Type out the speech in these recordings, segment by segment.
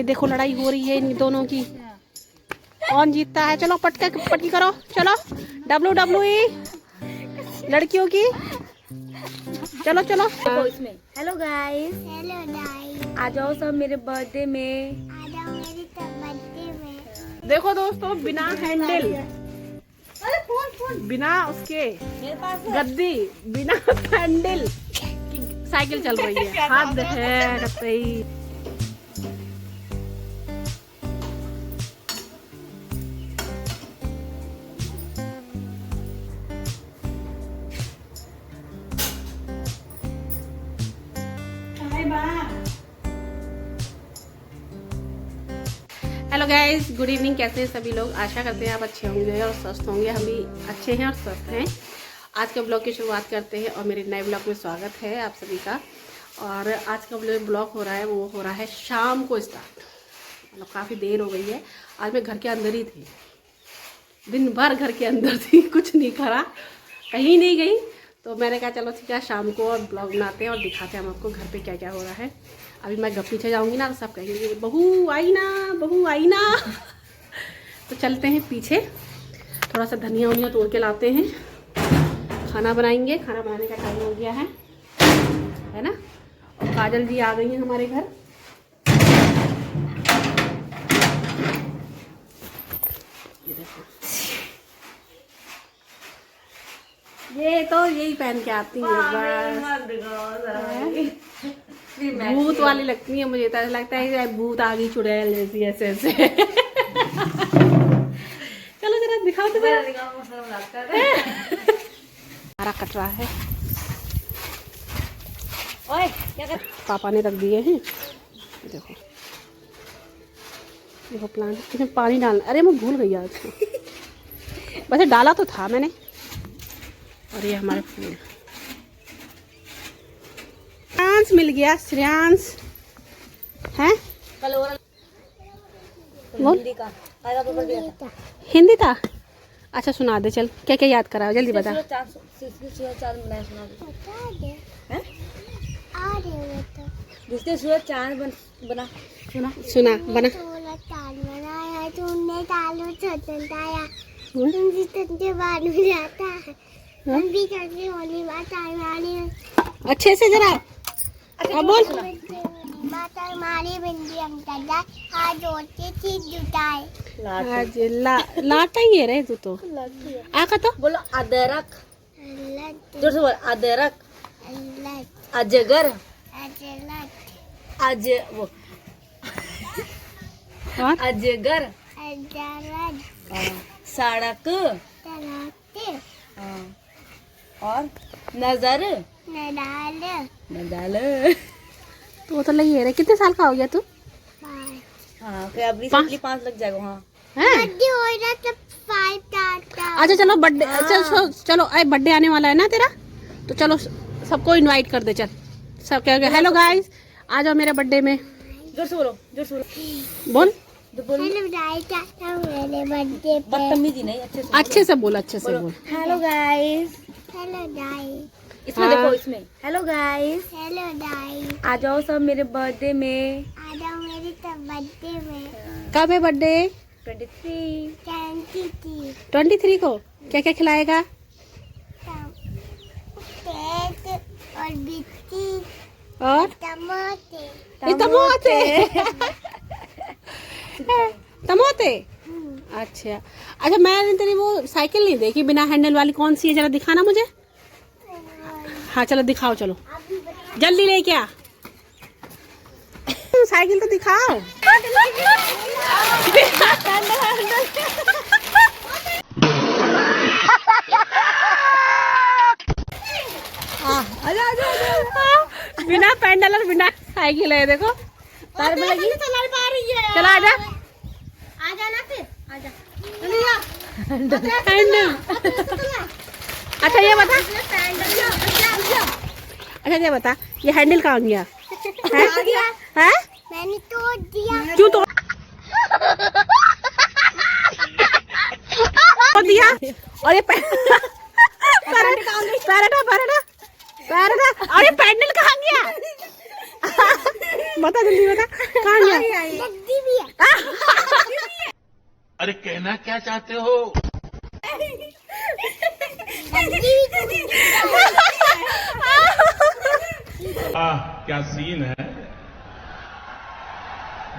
ये देखो लड़ाई हो रही है इन दोनों की, कौन जीतता है। चलो पटकी करो, चलो WWE लड़कियों की, चलो चलो। इसमें हेलो गाइस, आ जाओ सब मेरे बर्थडे में। देखो दोस्तों, बिना हैंडल, बिना उसके गद्दी, बिना हैंडल की साइकिल चल रही है। हाथ है कतई। Hello guys, good evening. कैसे हैं सभी लोग? आशा करते हैं आप अच्छे होंगे और स्वस्थ होंगे। हम भी अच्छे हैं और स्वस्थ हैं। आज के ब्लॉग की शुरुआत करते हैं और मेरे नए ब्लॉग में स्वागत है आप सभी का। और आज का ब्लॉग हो रहा है, वो हो रहा है शाम को स्टार्ट। मतलब काफ़ी देर हो गई है। आज मैं घर के अंदर ही थी, दिन भर घर के अंदर थी, कुछ नहीं करा, कहीं नहीं गई। तो मैंने कहा चलो ठीक है, शाम को और ब्लॉग बनाते हैं और दिखाते हैं हम आपको घर पे क्या क्या हो रहा है। अभी मैं पीछे जाऊंगी ना तो सब कहेंगे बहू आई ना, बहू आई ना। तो चलते हैं पीछे, थोड़ा सा धनिया वनिया तोड़ के लाते हैं, खाना बनाएंगे। खाना बनाने का टाइम हो गया है ना। और काजल जी आ गई हैं हमारे घर। ये देखो, ये तो यही पहन के आती है, भूत वाली लगती है मुझे। तो ऐसा लगता है भूत आ गई चुड़ैल जैसी, ऐसे ऐसे। चलो जरा दिखाओ तो हमारा कट रहा है। ओए क्या कर, पापा ने रख दिए हैं। देखो देखो प्लांट, इसमें पानी डालना। अरे मैं भूल गई आज, वैसे डाला तो था मैंने। और ये हमारे फूल, श्रेयांश मिल गया। श्रेयांश है हिंदी था। अच्छा सुना दे, चल क्या क्या याद करा, जल्दी बता। जिसने सूरज चांद बना, सुना बना। अच्छे से जरा अब बोल। लाटा ही है रे तू तो। आका तो बोलो अदरक, जोर से बोल। अदरक, अजगर, वो अजगर, सड़क, और नजर, नदाल। तो लगी है रे। कितने साल का हो गया तू? हाँ, अभी 5 लग जाएगा। हाँ अच्छा चलो बर्थडे, चलो बर्थडे आने वाला है ना तेरा, तो चलो सबको इनवाइट कर दे। चल सब कह गए हेलो गाइस, आ जाओ मेरे बर्थडे में। जोर से बोलो, जोर से बोलो। बोल। बदतमीजी नहीं, अच्छे से बोल, अच्छे से बोल। हेलो गाइस, इसमें देखो, इसमें हेलो गाइस, आ जाओ सब मेरे बर्थडे में। कब है बर्थडे? 23 को। क्या क्या खिलाएगा? और बिस्किट और टमाटे। टमाटे। अच्छा अच्छा, मैंने तेरी वो साइकिल नहीं देखी बिना हैंडल वाली, कौन सी है जरा दिखाना मुझे। हाँ चलो दिखाओ, चलो जल्दी लेके आ। साइकिल तो दिखाओ। बिना पैंडल और बिना साइकिल है, देखो तार में लगी। चलो आजा, आजा ना, फिर आजा। हैंडल। अच्छा ये बता, अच्छा ये बता, ये हैंडल कहाँ गया? है? मैंने तोड़ दिया। क्यों तोड़ दिया? और ये अरे पैंडल कहाँ गया? बता जल्दी बता, कहाँ गया? अरे कहना क्या चाहते हो? क्या सीन है,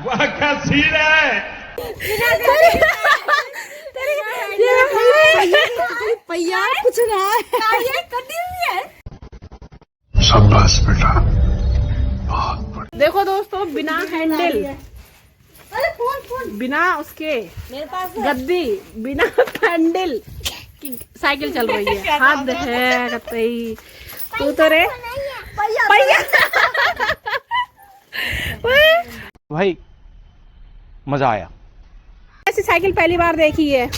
वाह क्या सीन है। पहिया कुछ रहा है शाबाश बेटा, बहुत बढ़िया। देखो दोस्तों, बिना हैंडल, बिना उसके मेरे पास गद्दी, बिना हैंडल की साइकिल चल रही है। हद है कतई। तू तो रे पहिया। भाई मजा आया। ऐसी साइकिल पहली बार देखी है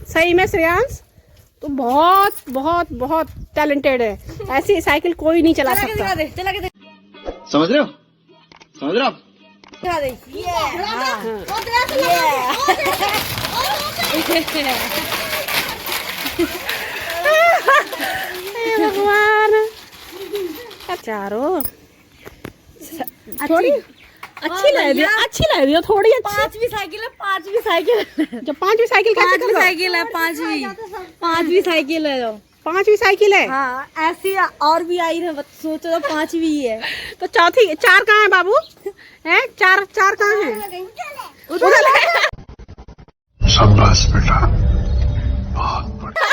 सही में। श्रेयांश तो बहुत बहुत बहुत टैलेंटेड है। ऐसी साइकिल कोई नहीं चला सकता। चला के समझ रहे हो, समझ रहे हो आप? दिखा दे। हे भगवान। चारों थोड़ी अच्छी लग रही है, अच्छी लग रही है थोड़ी अच्छी। पांचवी साइकिल है, पांचवी साइकिल जो पांचवी साइकिल कैसे पांचवी कर साइकिल है, पांचवी साइकिल है जो। पांचवी साइकिल है। हाँ ऐसी और भी आई है, सोचो तो पांचवी ही है। तो चौथी चार कहाँ है बाबू? है चार कहाँ है? उधर है। शाबाश बेटा, बहुत बढ़िया।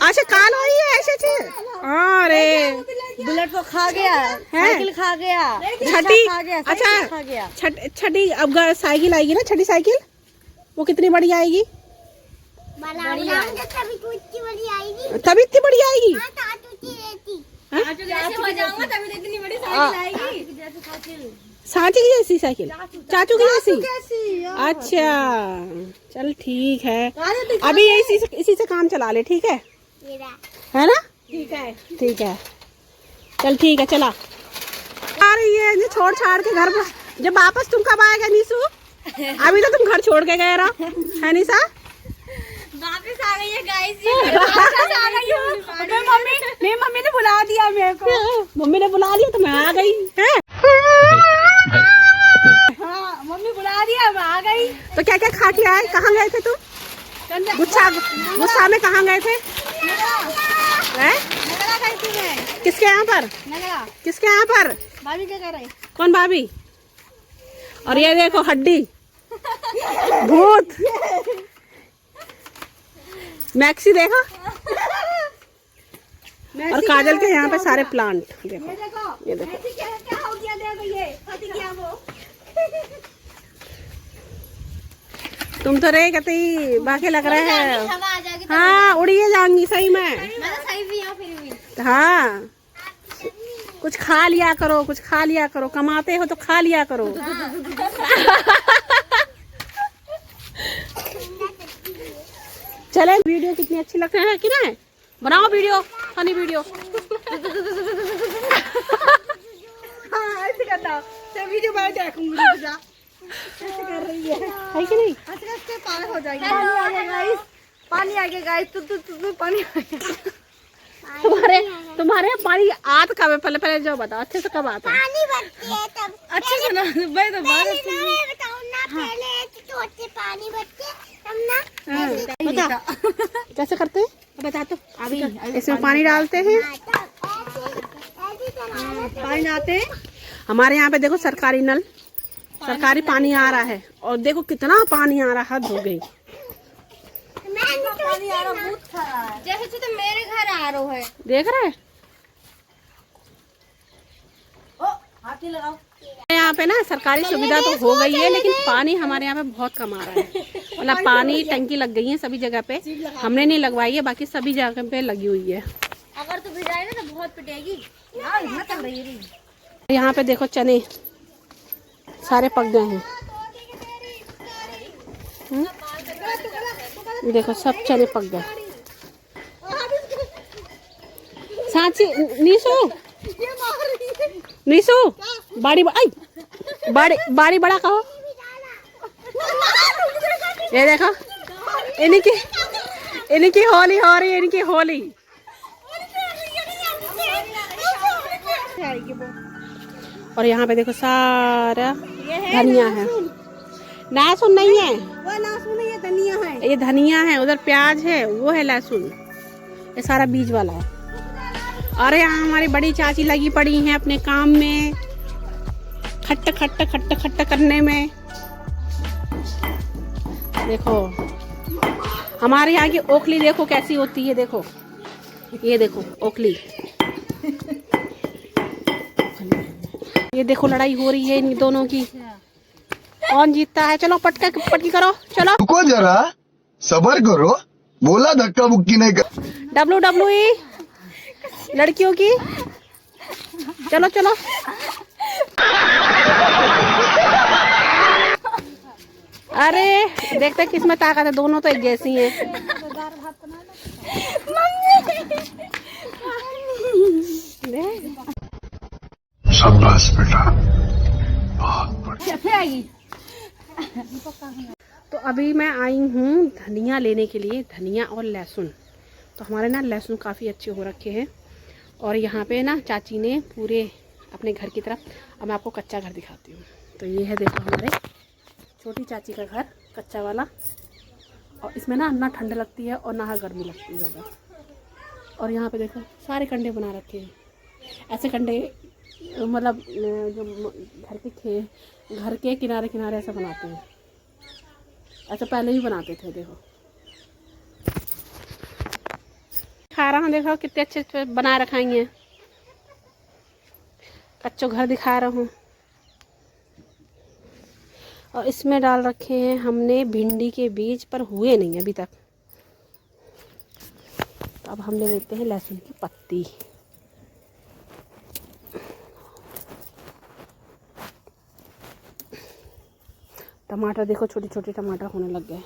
अच्छा काल हुई है ऐसे चीज। अरे बुलेट को खा गया, साइकिल खा गया, छठी। खा गया, अच्छा साइकिल खा गया। छठी अब साइकिल आएगी ना, छठी साइकिल वो कितनी बड़ी आएगी? तभी इतनी बड़ी आएगी। सांची की जैसी साइकिल, चाचू की जैसी। अच्छा चल ठीक है, अभी इसी से काम चला ले, ठीक है ना? ठीक है चल ठीक है चला। अरे ये छोड़ छाड़ के घर पर जब वापस तुम कब आएगा नीसू? अभी तो तुम घर छोड़ के गए रहो, है निशा? वापस आ गई है गाइस, वापस आ गई हूँ। मेरी मम्मी ने बुला दिया मेरे को। मम्मी ने बुला लिया तो मैं आ गई है। हाँ मम्मी बुला दिया, मैं आ गई। तो क्या क्या खा के आए? कहाँ गए थे तुम? गुस्सा में कहाँ गए थे? हैं? किसके यहाँ पर? किसके यहाँ पर? भाभी क्या कर रही? कौन भाभी? और ये देखो हड्डी भूत। मैक्सी देखो। और काजल के यहाँ पे सारे प्लांट देखो, ये देखो। क्या हो गया? देखो ये क्या वो। तुम तो रे कतई बाकी लग रहे हैं। हाँ उड़िए जाऊंगी सही में। सही भी है फिर भी। हाँ कुछ खा लिया करो, कुछ खा लिया करो, कमाते हो तो खा लिया करो। चले वीडियो कितनी अच्छी लगते हैं कि नहीं? बनाओ वीडियो, फनी वीडियो। हाँ ऐसे करना, तो वीडियो बना के रखूंगी। ऐसे कर रही है कि नहीं? ऐसे पार हो जाएगी। पानी आ गया गाइस, पानी आ गया गाइस। तू पानी आ गया। तुम्हारे पानी आत कब है? पहले जो बताओ अच्छे से कब आता है? पानी भरती है तब। अच्छे से ना भाई, तो पहले ना मैं बताऊं ना, पहले छोटे पानी भरते तब ना। बता कैसे करते हैं? बता तो अभी इसमें पानी डालते हैं। पानी आते हैं। हमारे यहाँ पे देखो सरकारी नल, सरकारी पानी आ रहा है। और देखो कितना पानी आ रहा है, हद हो गई। पानी आ रहा बहुत खरा है, जैसे तो मेरे घर आ रहा है। देख रहे हैं हाथी लगाओ। यहाँ पे ना सरकारी सुविधा तो हो गई है, लेकिन पानी हमारे यहाँ पे बहुत कम आ रहा है। मतलब पानी टंकी लग गई है सभी जगह पे, हमने नहीं लगवाई है, बाकी सभी जगह पे लगी हुई है। अगर तू भिजाएगा तो बहुत पिटेगी। यहाँ पे देखो चने सारे पक गए हैं। देखो सब चने पक गए। सांची नीसू बाड़ी बड़ा कहो। ये देखो इनकी होली हो रही है, इनकी होली। और यहाँ पे देखो सारा धनिया है। लहसुन नहीं है, वो लहसुन ये धनिया है। ये धनिया है, उधर प्याज है, वो है लहसुन। ये सारा बीज वाला है। और यहाँ हमारी बड़ी चाची लगी पड़ी हैं अपने काम में, खट्ट खट्ट खट्ट खट्ट करने में। देखो हमारे यहाँ की ओखली देखो कैसी होती है। देखो ये देखो ओखली, ये देखो लड़ाई हो रही है इन दोनों की, कौन जीतता है। चलो पटकी करो, चलो। रुको जरा, सबर करो, बोला धक्का मुक्की नहीं कर। WWE लड़कियों की, चलो चलो। अरे देखते किसमें ताकत है, दोनों तो एक जैसी हैं। शाबाश बेटा, बहुत बढ़िया। तो अभी मैं आई हूँ धनिया लेने के लिए, धनिया और लहसुन। तो हमारे ना लहसुन काफ़ी अच्छे हो रखे हैं। और यहाँ पे ना चाची ने पूरे अपने घर की तरफ, अब मैं आपको कच्चा घर दिखाती हूँ। तो ये है देखो हमारे छोटी चाची का घर, कच्चा वाला। और इसमें ना ठंड लगती है और ना गर्मी लगती है ज़्यादा। और यहाँ पे देखो सारे कंडे बना रखे हैं, ऐसे कंडे मतलब जो घर के किनारे किनारे ऐसा बनाते हैं, ऐसा पहले ही बनाते थे। देखो खा रहा हूँ, देखो कितने अच्छे बना रखाएंगे। कच्चो घर दिखा रहा हूँ। और इसमें डाल रखे हैं हमने भिंडी के बीज, पर हुए नहीं अभी तक। तो अब हम ले लेते हैं लहसुन की पत्ती। टमाटर देखो छोटे छोटे टमाटर होने लग गए।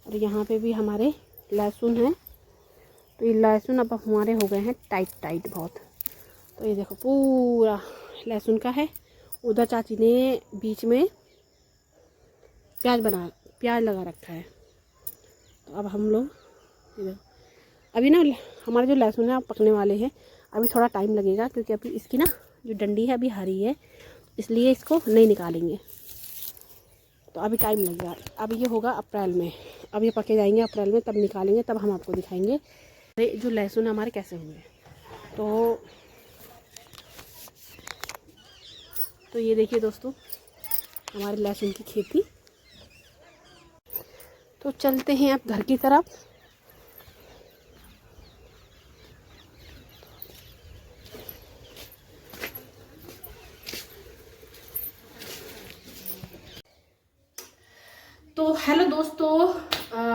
और यहाँ पे भी हमारे लहसुन है। तो ये लहसुन अब हमारे हो गए हैं टाइट बहुत। तो ये देखो पूरा लहसुन का है। उधर चाची ने बीच में प्याज लगा रखा है। तो अब हम लोग ये देखो, अभी ना हमारे जो लहसुन है पकने वाले हैं। अभी थोड़ा टाइम लगेगा क्योंकि अभी इसकी ना जो डंडी है अभी हरी है, इसलिए इसको नहीं निकालेंगे। तो अभी टाइम लगेगा। अब ये होगा अप्रैल में, अब ये पके जाएंगे अप्रैल में, तब निकालेंगे, तब हम आपको दिखाएंगे जो लहसुन हमारे कैसे हुए। तो ये देखिए दोस्तों हमारे लहसुन की खेती। तो चलते हैं अब घर की तरफ। तो हेलो दोस्तों,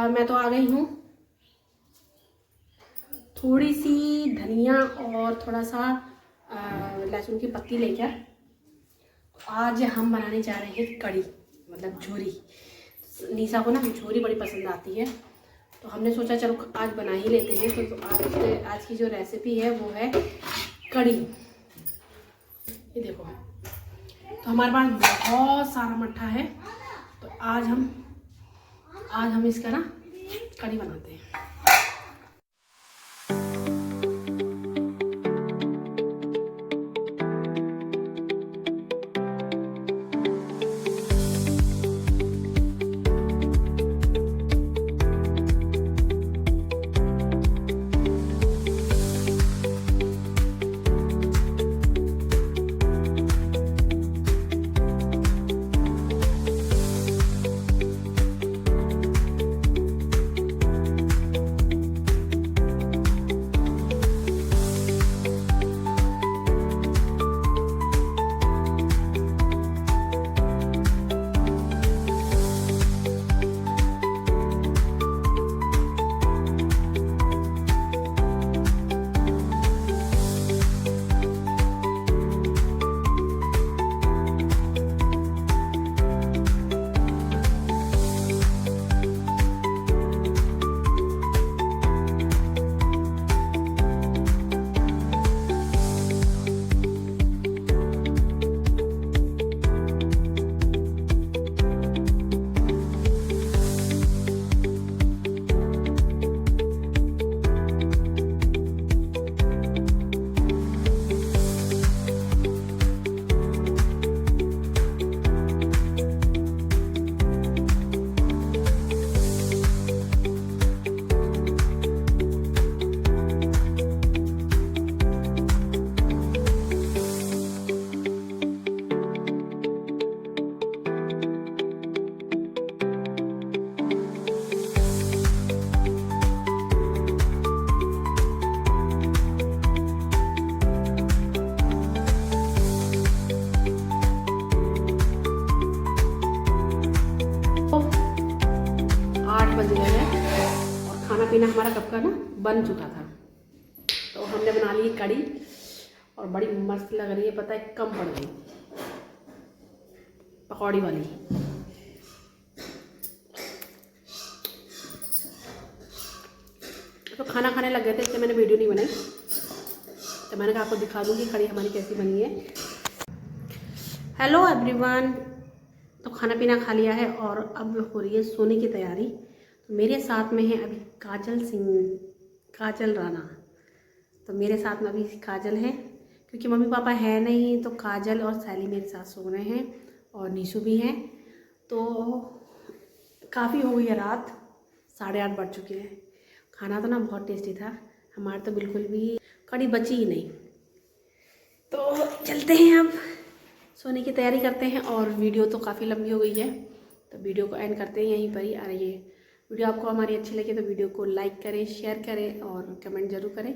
मैं तो आ गई हूँ। थोड़ी सी धनिया और थोड़ा सा लहसुन की पत्ती लेकर आज हम बनाने जा रहे हैं कड़ी, मतलब झोरी। निशा को ना झोरी बड़ी पसंद आती है, तो हमने सोचा चलो आज बना ही लेते हैं। तो आज की जो रेसिपी है वो है कड़ी। ये देखो, तो हमारे पास बहुत सारा मट्ठा है। तो आज हम इसका ना कड़ी बनाते हैं। पीना हमारा कब का ना बन चुका था। तो हमने बना ली कड़ी और बड़ी मस्त लग रही है, पता है कम पड़ गई पकौड़ी वाली। तो खाना खाने लग गए थे इसलिए मैंने वीडियो नहीं बनाई, तो मैंने कहा आपको दिखा दूँगी कड़ी हमारी कैसी बनी है। हेलो एवरीवन, तो खाना पीना खा लिया है और अब हो रही है सोने की तैयारी। तो मेरे साथ में है अभी काजल राणा। तो मेरे साथ में अभी काजल है, क्योंकि मम्मी पापा है नहीं, तो काजल और सैली मेरे साथ सो रहे हैं और नीशू भी हैं। तो काफ़ी हो गई है रात, 8:30 बज चुके हैं। खाना तो ना बहुत टेस्टी था, हमारे तो बिल्कुल भी कड़ी बची ही नहीं। तो चलते हैं अब सोने की तैयारी करते हैं। और वीडियो तो काफ़ी लंबी हो गई है, तो वीडियो को एंड करते हैं यहीं पर ही। और ये वीडियो आपको हमारी अच्छी लगे तो वीडियो को लाइक करें, शेयर करें और कमेंट ज़रूर करें।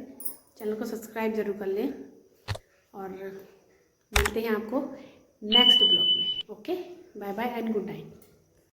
चैनल को सब्सक्राइब ज़रूर कर लें और मिलते हैं आपको नेक्स्ट ब्लॉग में। Okay, bye bye and good night.